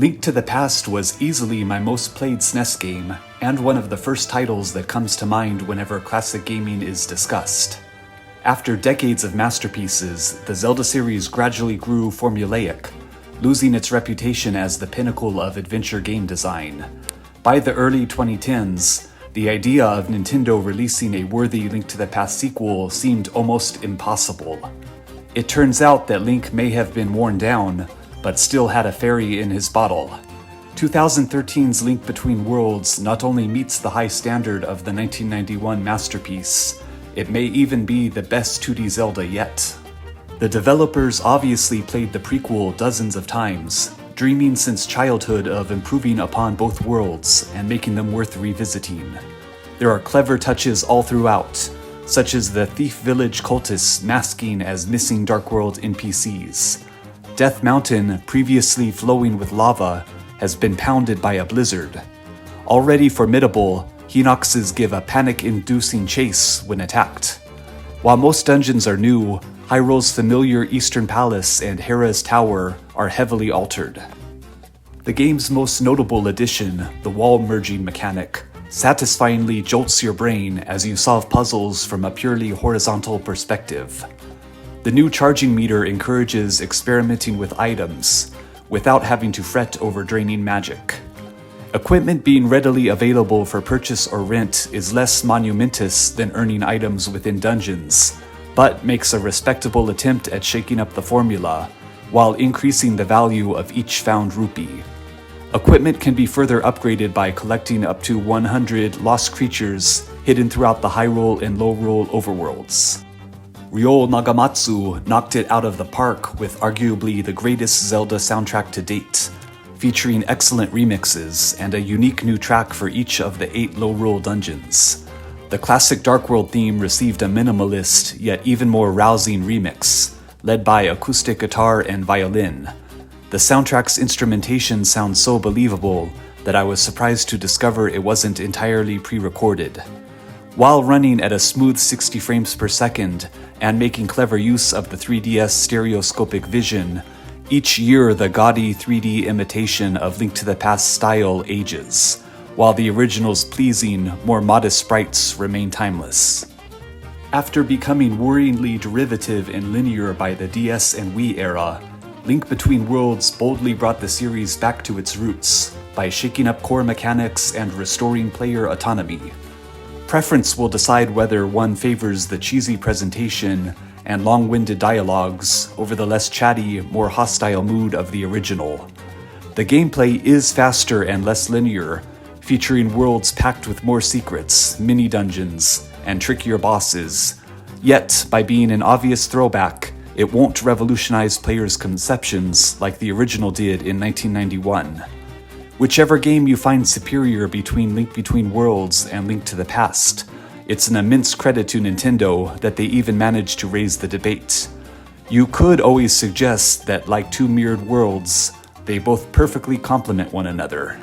Link to the Past was easily my most played SNES game, and one of the first titles that comes to mind whenever classic gaming is discussed. After decades of masterpieces, the Zelda series gradually grew formulaic, losing its reputation as the pinnacle of adventure game design. By the early 2010s, the idea of Nintendo releasing a worthy Link to the Past sequel seemed almost impossible. It turns out that Link may have been worn down, but still had a fairy in his bottle. 2013's Link Between Worlds not only meets the high standard of the 1991 masterpiece, it may even be the best 2D Zelda yet. The developers obviously played the prequel dozens of times, dreaming since childhood of improving upon both worlds and making them worth revisiting. There are clever touches all throughout, such as the Thief Village cultists masking as missing Dark World NPCs. Death Mountain, previously flowing with lava, has been pounded by a blizzard. Already formidable, Hinoxes give a panic-inducing chase when attacked. While most dungeons are new, Hyrule's familiar Eastern Palace and Hera's Tower are heavily altered. The game's most notable addition, the wall merging mechanic, satisfyingly jolts your brain as you solve puzzles from a purely horizontal perspective. The new charging meter encourages experimenting with items, without having to fret over draining magic. Equipment being readily available for purchase or rent is less monumentous than earning items within dungeons, but makes a respectable attempt at shaking up the formula, while increasing the value of each found rupee. Equipment can be further upgraded by collecting up to 100 lost creatures hidden throughout the Hyrule and Lorule overworlds. Ryo Nagamatsu knocked it out of the park with arguably the greatest Zelda soundtrack to date, featuring excellent remixes and a unique new track for each of the 8 Lorule dungeons. The classic Dark World theme received a minimalist yet even more rousing remix, led by acoustic guitar and violin. The soundtrack's instrumentation sounds so believable that I was surprised to discover it wasn't entirely pre-recorded. While running at a smooth 60 frames per second and making clever use of the 3DS stereoscopic vision, each year the gaudy 3D imitation of Link to the Past style ages, while the original's pleasing, more modest sprites remain timeless. After becoming worryingly derivative and linear by the DS and Wii era, Link Between Worlds boldly brought the series back to its roots by shaking up core mechanics and restoring player autonomy. Preference will decide whether one favors the cheesy presentation and long-winded dialogues over the less chatty, more hostile mood of the original. The gameplay is faster and less linear, featuring worlds packed with more secrets, mini-dungeons, and trickier bosses. Yet, by being an obvious throwback, it won't revolutionize players' conceptions like the original did in 1991. Whichever game you find superior between Link Between Worlds and Link to the Past, it's an immense credit to Nintendo that they even managed to raise the debate. You could always suggest that, like two mirrored worlds, they both perfectly complement one another.